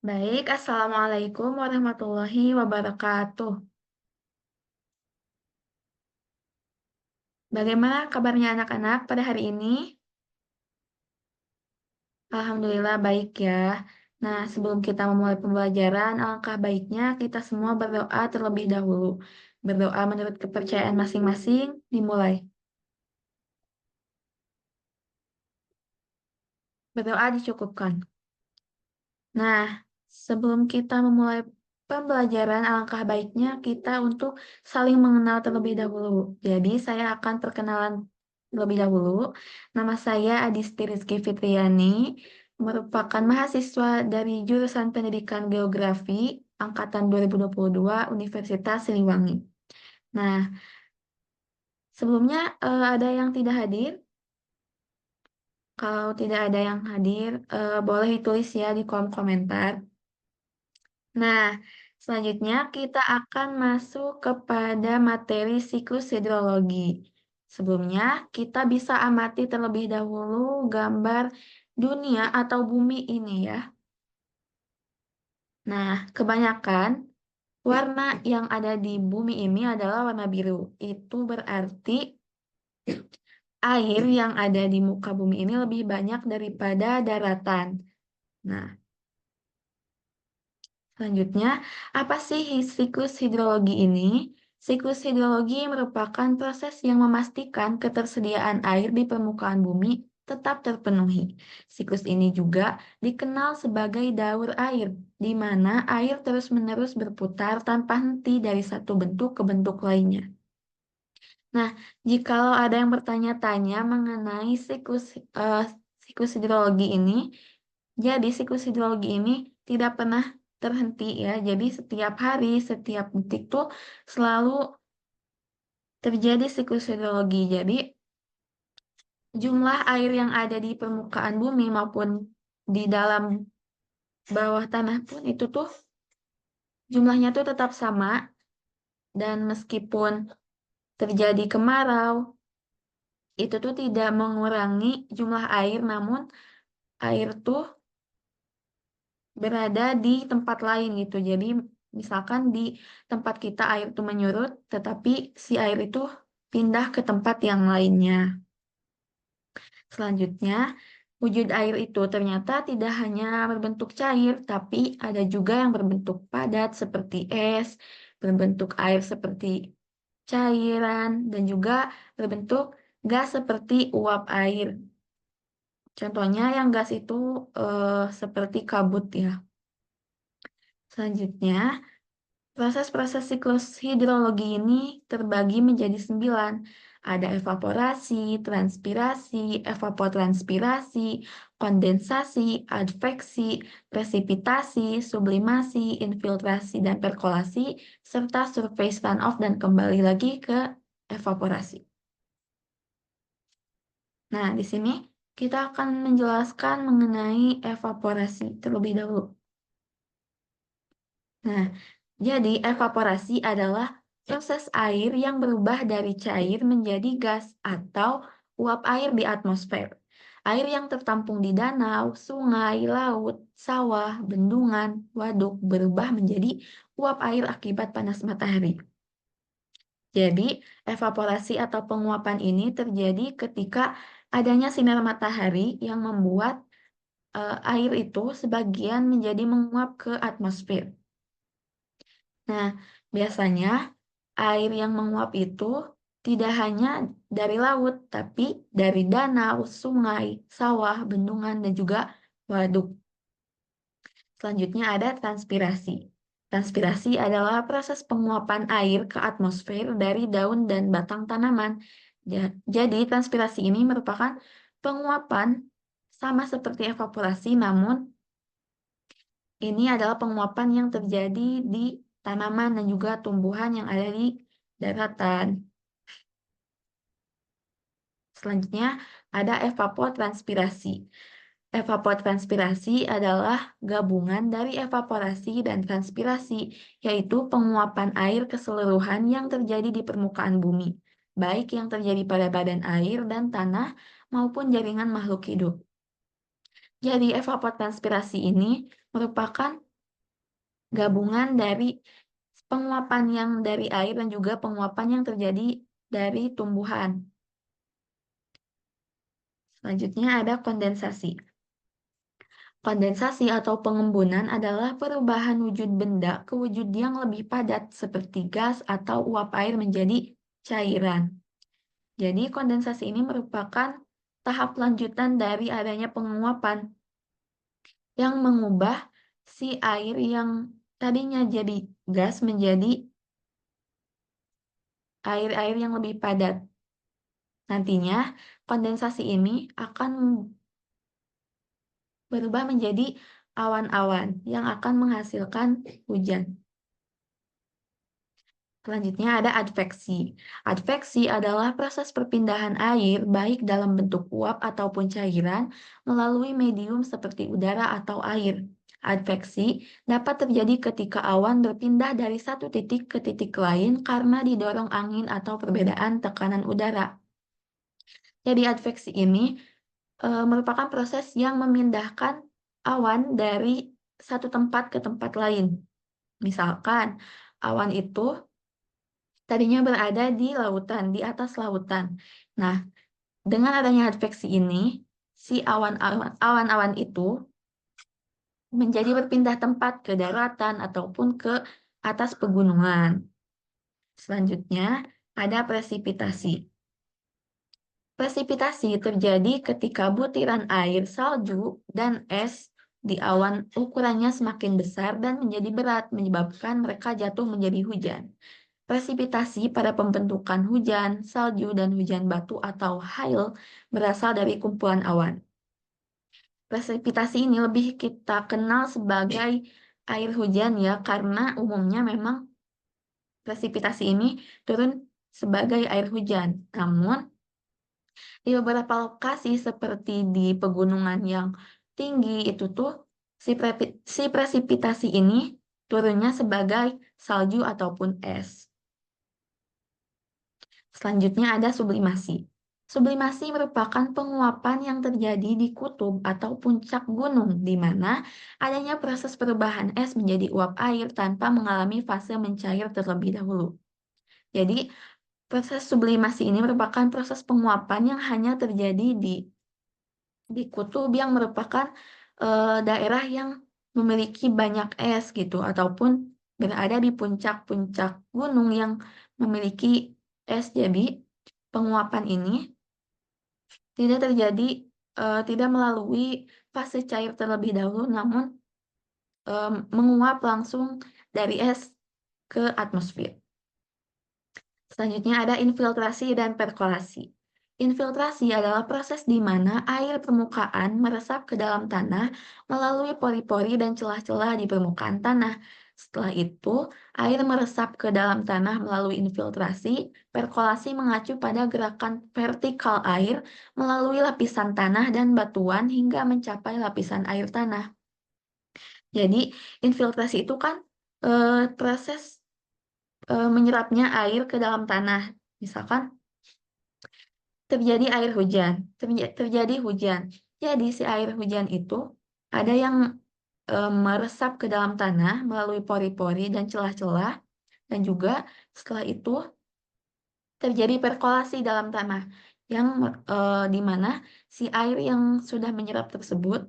Baik, Assalamualaikum warahmatullahi wabarakatuh. Bagaimana kabarnya anak-anak pada hari ini? Alhamdulillah baik ya. Nah, sebelum kita memulai pembelajaran, alangkah baiknya kita semua berdoa terlebih dahulu. Berdoa menurut kepercayaan masing-masing, dimulai. Berdoa dicukupkan. Nah, sebelum kita memulai pembelajaran, alangkah baiknya kita untuk saling mengenal terlebih dahulu. Jadi, saya akan perkenalan terlebih dahulu. Nama saya Adisti Rizky Fitriani, merupakan mahasiswa dari jurusan Pendidikan Geografi angkatan 2022 Universitas Siliwangi. Nah, sebelumnya ada yang tidak hadir. Kalau tidak ada yang hadir, boleh ditulis ya di kolom komentar. Nah, selanjutnya kita akan masuk kepada materi siklus hidrologi. Sebelumnya, kita bisa amati terlebih dahulu gambar dunia atau bumi ini ya. Nah, kebanyakan warna yang ada di bumi ini adalah warna biru. Itu berarti air yang ada di muka bumi ini lebih banyak daripada daratan. Nah, selanjutnya, apa sih siklus hidrologi ini? Siklus hidrologi merupakan proses yang memastikan ketersediaan air di permukaan bumi tetap terpenuhi. Siklus ini juga dikenal sebagai daur air, di mana air terus-menerus berputar tanpa henti dari satu bentuk ke bentuk lainnya. Nah, jikalau ada yang bertanya-tanya mengenai eh, siklus hidrologi ini, jadi siklus hidrologi ini tidak pernah terhenti ya. Jadi setiap hari, setiap detik tuh selalu terjadi siklus hidrologi. Jadi jumlah air yang ada di permukaan bumi maupun di dalam bawah tanah pun itu tuh jumlahnya tuh tetap sama, dan meskipun terjadi kemarau, itu tuh tidak mengurangi jumlah air, namun air tuh berada di tempat lain gitu. Jadi misalkan di tempat kita air itu menyurut, tetapi si air itu pindah ke tempat yang lainnya. Selanjutnya, wujud air itu ternyata tidak hanya berbentuk cair, tapi ada juga yang berbentuk padat seperti es, berbentuk air seperti cairan, dan juga berbentuk gas seperti uap air. Contohnya yang gas itu seperti kabut ya. Selanjutnya, proses-proses siklus hidrologi ini terbagi menjadi 9. Ada evaporasi, transpirasi, evapotranspirasi, kondensasi, adveksi, presipitasi, sublimasi, infiltrasi, dan perkolasi, serta surface runoff dan kembali lagi ke evaporasi. Nah, di sini kita akan menjelaskan mengenai evaporasi terlebih dahulu. Nah, jadi evaporasi adalah proses air yang berubah dari cair menjadi gas atau uap air di atmosfer. Air yang tertampung di danau, sungai, laut, sawah, bendungan, waduk berubah menjadi uap air akibat panas matahari. Jadi, evaporasi atau penguapan ini terjadi ketika adanya sinar matahari yang membuat air itu sebagian menjadi menguap ke atmosfer. Nah, biasanya air yang menguap itu tidak hanya dari laut, tapi dari danau, sungai, sawah, bendungan, dan juga waduk. Selanjutnya ada transpirasi. Transpirasi adalah proses penguapan air ke atmosfer dari daun dan batang tanaman. Jadi, transpirasi ini merupakan penguapan sama seperti evaporasi, namun ini adalah penguapan yang terjadi di tanaman dan juga tumbuhan yang ada di daratan. Selanjutnya ada evapotranspirasi. Evapotranspirasi adalah gabungan dari evaporasi dan transpirasi, yaitu penguapan air keseluruhan yang terjadi di permukaan bumi, baik yang terjadi pada badan air dan tanah maupun jaringan makhluk hidup. Jadi evapotranspirasi ini merupakan gabungan dari penguapan yang dari air dan juga penguapan yang terjadi dari tumbuhan. Selanjutnya ada kondensasi. Kondensasi atau pengembunan adalah perubahan wujud benda ke wujud yang lebih padat seperti gas atau uap air menjadi cairan. Jadi kondensasi ini merupakan tahap lanjutan dari adanya penguapan yang mengubah si air yang tadinya jadi gas menjadi air-air yang lebih padat. Nantinya kondensasi ini akan berubah menjadi awan-awan yang akan menghasilkan hujan. Selanjutnya ada adveksi. Adveksi adalah proses perpindahan air baik dalam bentuk uap ataupun cairan melalui medium seperti udara atau air. Adveksi dapat terjadi ketika awan berpindah dari satu titik ke titik lain karena didorong angin atau perbedaan tekanan udara. Jadi adveksi ini merupakan proses yang memindahkan awan dari satu tempat ke tempat lain. Misalkan awan itu tadinya berada di lautan, di atas lautan. Nah, dengan adanya adveksi ini, si awan-awan itu menjadi berpindah tempat ke daratan ataupun ke atas pegunungan. Selanjutnya, ada presipitasi. Presipitasi terjadi ketika butiran air, salju, dan es di awan ukurannya semakin besar dan menjadi berat, menyebabkan mereka jatuh menjadi hujan. Presipitasi pada pembentukan hujan, salju, dan hujan batu atau hail berasal dari kumpulan awan. Presipitasi ini lebih kita kenal sebagai air hujan ya, karena umumnya memang presipitasi ini turun sebagai air hujan. Namun, di beberapa lokasi seperti di pegunungan yang tinggi itu tuh si presipitasi ini turunnya sebagai salju ataupun es. Selanjutnya ada sublimasi. Sublimasi merupakan penguapan yang terjadi di kutub atau puncak gunung, di mana adanya proses perubahan es menjadi uap air tanpa mengalami fase mencair terlebih dahulu. Jadi, proses sublimasi ini merupakan proses penguapan yang hanya terjadi di kutub yang merupakan daerah yang memiliki banyak es gitu, ataupun berada di puncak-puncak gunung yang memiliki es. Jadi, penguapan ini tidak terjadi, tidak melalui fase cair terlebih dahulu, namun menguap langsung dari es ke atmosfer. Selanjutnya ada infiltrasi dan perkolasi. Infiltrasi adalah proses di mana air permukaan meresap ke dalam tanah melalui pori-pori dan celah-celah di permukaan tanah. Setelah itu, air meresap ke dalam tanah melalui infiltrasi. Perkolasi mengacu pada gerakan vertikal air melalui lapisan tanah dan batuan hingga mencapai lapisan air tanah. Jadi, infiltrasi itu kan proses menyerapnya air ke dalam tanah. Misalkan terjadi air hujan, terjadi hujan. Jadi si air hujan itu ada yang meresap ke dalam tanah melalui pori-pori dan celah-celah, dan juga setelah itu terjadi perkolasi dalam tanah yang di mana si air yang sudah menyerap tersebut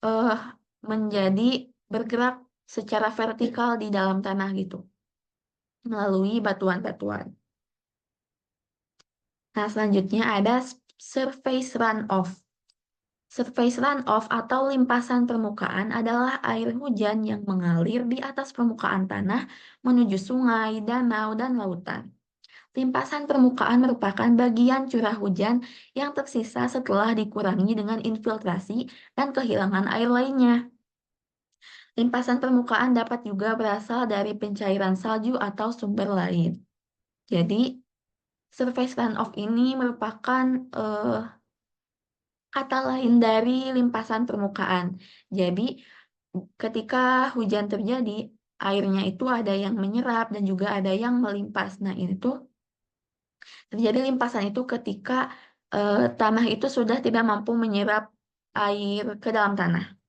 eh, menjadi bergerak secara vertikal di dalam tanah gitu melalui batuan-batuan. Nah, selanjutnya ada surface runoff. Surface runoff atau limpasan permukaan adalah air hujan yang mengalir di atas permukaan tanah menuju sungai, danau, dan lautan. Limpasan permukaan merupakan bagian curah hujan yang tersisa setelah dikurangi dengan infiltrasi dan kehilangan air lainnya. Limpasan permukaan dapat juga berasal dari pencairan salju atau sumber lain. Jadi, surface runoff ini merupakan kata lain dari limpasan permukaan. Jadi, ketika hujan terjadi, airnya itu ada yang menyerap dan juga ada yang melimpas. Nah, ini tuh terjadi limpasan itu ketika tanah itu sudah tidak mampu menyerap air ke dalam tanah.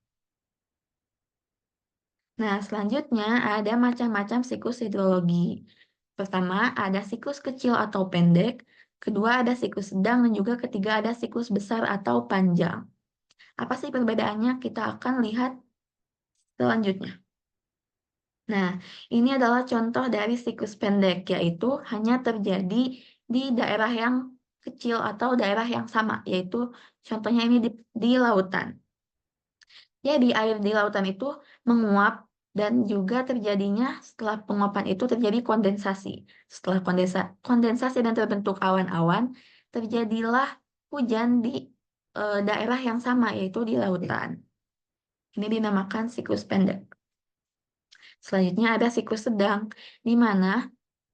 Nah, selanjutnya ada macam-macam siklus hidrologi. Pertama, ada siklus kecil atau pendek. Kedua, ada siklus sedang. Dan juga ketiga, ada siklus besar atau panjang. Apa sih perbedaannya? Kita akan lihat selanjutnya. Nah, ini adalah contoh dari siklus pendek, yaitu hanya terjadi di daerah yang kecil atau daerah yang sama, yaitu contohnya ini di lautan. Jadi air di lautan itu menguap dan juga terjadinya setelah penguapan itu terjadi kondensasi. Setelah kondensasi dan terbentuk awan-awan, terjadilah hujan di daerah yang sama, yaitu di lautan. Ini dinamakan siklus pendek. Selanjutnya ada siklus sedang, di mana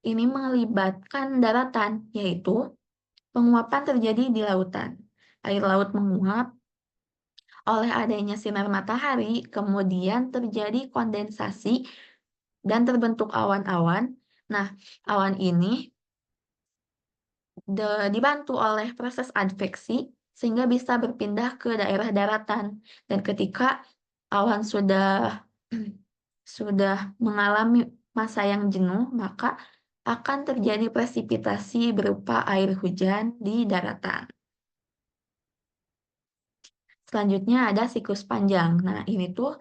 ini melibatkan daratan, yaitu penguapan terjadi di lautan. Air laut menguap oleh adanya sinar matahari, kemudian terjadi kondensasi dan terbentuk awan-awan. Nah, awan ini dibantu oleh proses adveksi sehingga bisa berpindah ke daerah daratan. Dan ketika awan sudah mengalami masa yang jenuh, maka akan terjadi presipitasi berupa air hujan di daratan. Selanjutnya ada siklus panjang. Nah, ini tuh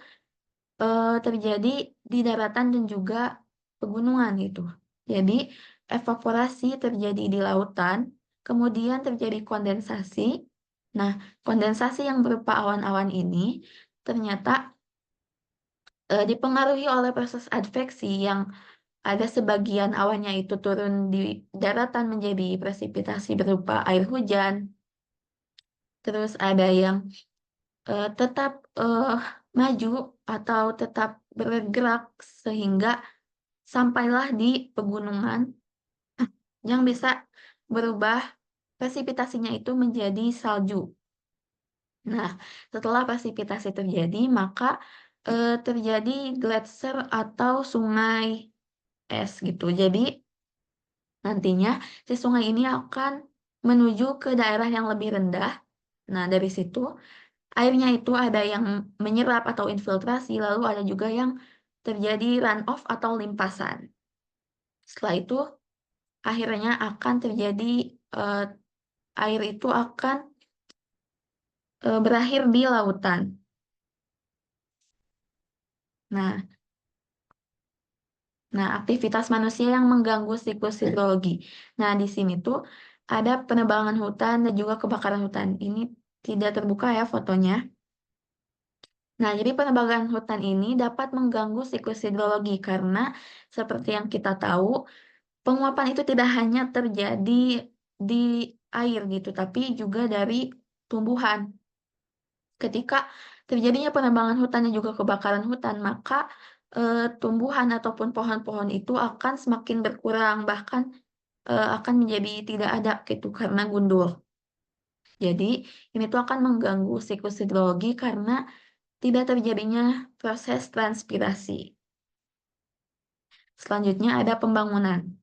terjadi di daratan dan juga pegunungan gitu. Jadi, evaporasi terjadi di lautan, kemudian terjadi kondensasi. Nah, kondensasi yang berupa awan-awan ini ternyata dipengaruhi oleh proses adveksi yang ada sebagian awannya itu turun di daratan menjadi presipitasi berupa air hujan. Terus ada yang tetap maju atau tetap bergerak sehingga sampailah di pegunungan yang bisa berubah presipitasinya itu menjadi salju. Nah, setelah presipitasi terjadi, maka terjadi gletser atau sungai es gitu. Jadi nantinya si sungai ini akan menuju ke daerah yang lebih rendah. Nah, dari situ airnya itu ada yang menyerap atau infiltrasi, lalu ada juga yang terjadi runoff atau limpasan. Setelah itu akhirnya akan terjadi eh, air itu akan berakhir di lautan. Nah, aktivitas manusia yang mengganggu siklus hidrologi. Nah, di sini tuh ada penebangan hutan dan juga kebakaran hutan. Ini tidak terbuka ya fotonya. Nah, jadi penebangan hutan ini dapat mengganggu siklus hidrologi karena seperti yang kita tahu, penguapan itu tidak hanya terjadi di air gitu, tapi juga dari tumbuhan. Ketika terjadinya penebangan hutan dan juga kebakaran hutan, maka tumbuhan ataupun pohon-pohon itu akan semakin berkurang, bahkan akan menjadi tidak ada gitu karena gundul. Jadi ini tuh akan mengganggu siklus hidrologi karena tidak terjadinya proses transpirasi. Selanjutnya ada pembangunan.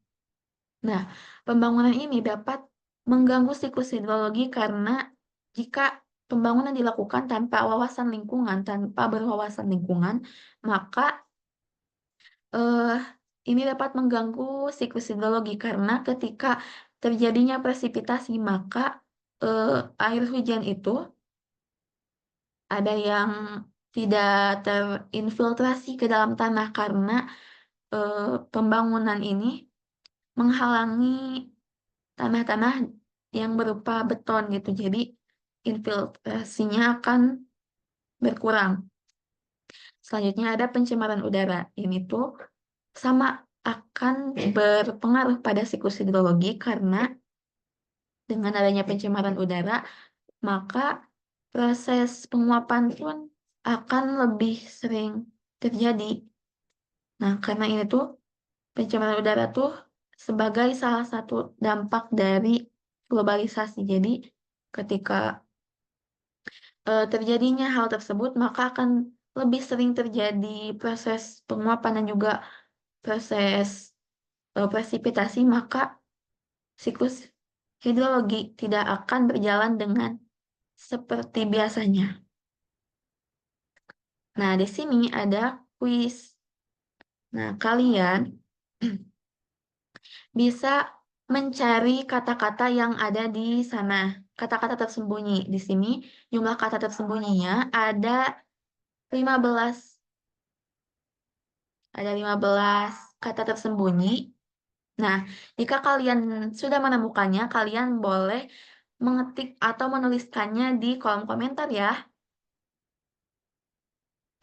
Nah, pembangunan ini dapat mengganggu siklus hidrologi karena jika pembangunan dilakukan tanpa berwawasan lingkungan, maka ini dapat mengganggu siklus hidrologi karena ketika terjadinya presipitasi, maka air hujan itu ada yang tidak terinfiltrasi ke dalam tanah karena pembangunan ini menghalangi tanah-tanah yang berupa beton gitu. Jadi infiltrasinya akan berkurang. Selanjutnya ada pencemaran udara. Ini tuh sama akan berpengaruh pada siklus hidrologi karena dengan adanya pencemaran udara, maka proses penguapan pun akan lebih sering terjadi. Nah, karena ini tuh pencemaran udara tuh sebagai salah satu dampak dari globalisasi. Jadi, ketika terjadinya hal tersebut, maka akan lebih sering terjadi proses penguapan dan juga proses presipitasi, maka siklus hidrologi tidak akan berjalan dengan seperti biasanya. Nah, di sini ada kuis Nah, kalian bisa mencari kata-kata yang ada di sana. Kata-kata tersembunyi. Di sini jumlah kata tersembunyinya ada 15. Ada 15 kata tersembunyi. Nah, jika kalian sudah menemukannya, kalian boleh mengetik atau menuliskannya di kolom komentar ya.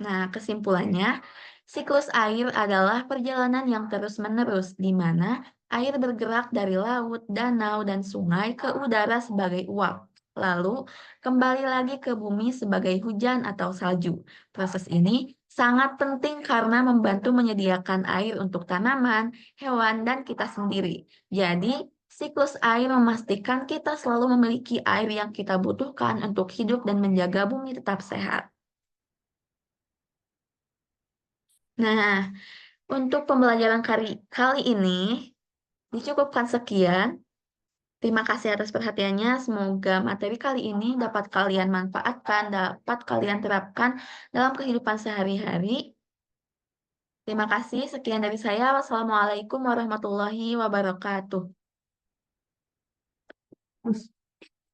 Nah, kesimpulannya, siklus air adalah perjalanan yang terus-menerus, di mana air bergerak dari laut, danau, dan sungai ke udara sebagai uap. Lalu, kembali lagi ke bumi sebagai hujan atau salju. Proses ini sangat penting karena membantu menyediakan air untuk tanaman, hewan, dan kita sendiri. Jadi, siklus air memastikan kita selalu memiliki air yang kita butuhkan untuk hidup dan menjaga bumi tetap sehat. Nah, untuk pembelajaran kali ini dicukupkan sekian. Terima kasih atas perhatiannya. Semoga materi kali ini dapat kalian manfaatkan, dapat kalian terapkan dalam kehidupan sehari-hari. Terima kasih. Sekian dari saya. Wassalamualaikum warahmatullahi wabarakatuh.